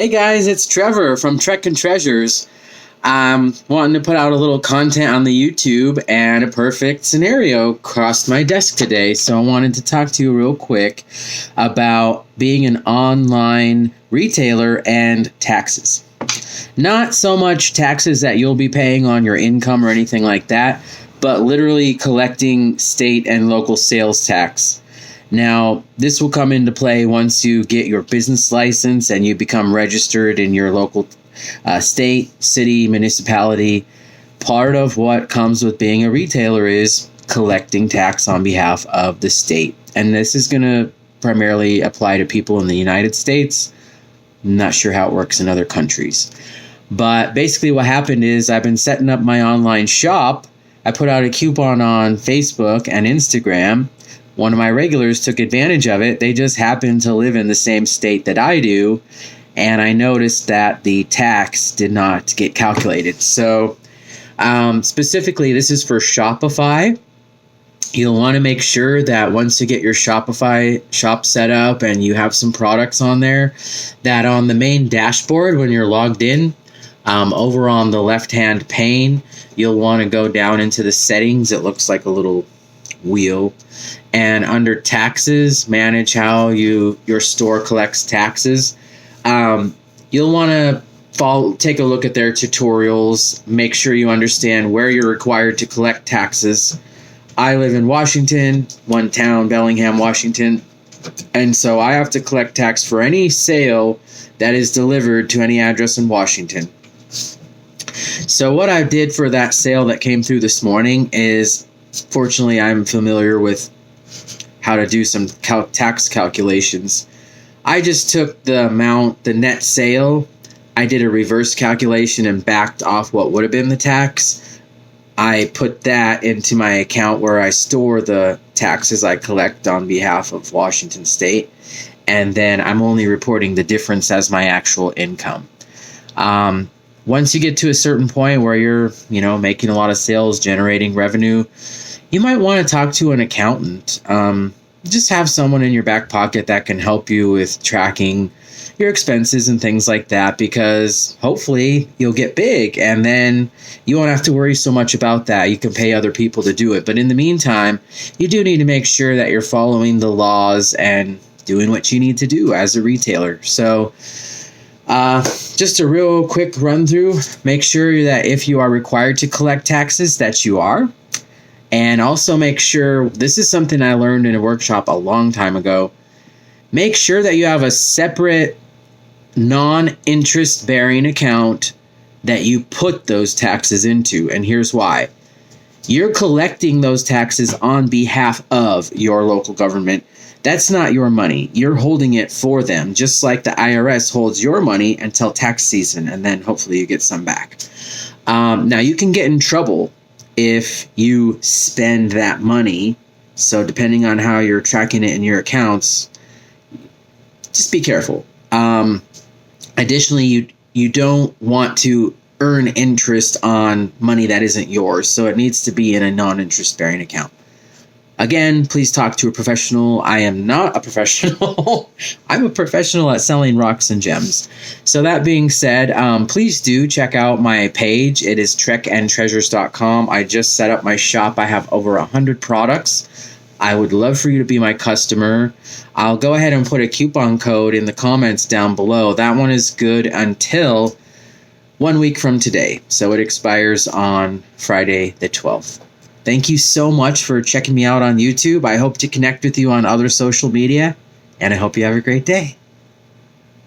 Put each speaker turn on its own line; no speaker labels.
Hey guys, it's Trevor from Trek and Treasures. I'm wanting to put out a little content on the YouTube, and a perfect scenario crossed my desk today. So I wanted to talk to you real quick about being an online retailer and taxes. Not so much taxes that you'll be paying on your income or anything like that, but literally collecting state and local sales tax. Now, this will come into play once you get your business license and you become registered in your local state, city, municipality. Part of what comes with being a retailer is collecting tax on behalf of the state. And this is going to primarily apply to people in the United States. I'm not sure how it works in other countries. But basically what happened is I've been setting up my online shop. I put out a coupon on Facebook and Instagram. One of my regulars took advantage of it. They just happen to live in the same state that I do. And I noticed that the tax did not get calculated. So specifically, this is for Shopify. You'll want to make sure that once you get your Shopify shop set up and you have some products on there, that on the main dashboard, when you're logged in, over on the left-hand pane, you'll want to go down into the settings. It looks like a little wheel. And under taxes, manage how your store collects taxes. You'll want to take a look at their tutorials, make sure you understand where you're required to collect taxes. I live in Washington, one town, Bellingham, Washington, and so I have to collect tax for any sale that is delivered to any address in Washington. So what I did for that sale that came through this morning is, fortunately, I'm familiar with how to do some tax calculations. I just took the amount, the net sale. I did a reverse calculation and backed off what would have been the tax. I put that into my account where I store the taxes I collect on behalf of Washington State. And then I'm only reporting the difference as my actual income. Once you get to a certain point where you're, making a lot of sales, generating revenue, you might want to talk to an accountant. Just have someone in your back pocket that can help you with tracking your expenses and things like that, because hopefully you'll get big and then you won't have to worry so much about that. You can pay other people to do it. But in the meantime, you do need to make sure that you're following the laws and doing what you need to do as a retailer. So just a real quick run through. Make sure that if you are required to collect taxes, that you are. And also make sure, this is something I learned in a workshop a long time ago, make sure that you have a separate non-interest bearing account that you put those taxes into. And here's why. You're collecting those taxes on behalf of your local government. That's not your money. You're holding it for them, just like the IRS holds your money until tax season, and then hopefully you get some back. Now, you can get in trouble if you spend that money. So depending on how you're tracking it in your accounts, just be careful. Additionally, you don't want to earn interest on money that isn't yours. So it needs to be in a non-interest bearing account. Again, please talk to a professional. I am not a professional. I'm a professional at selling rocks and gems. So that being said, please do check out my page. It is trekandtreasures.com. I just set up my shop. I have over 100 products. I would love for you to be my customer. I'll go ahead and put a coupon code in the comments down below. That one is good until 1 week from today. So it expires on Friday the 12th. Thank you so much for checking me out on YouTube. I hope to connect with you on other social media, and I hope you have a great day.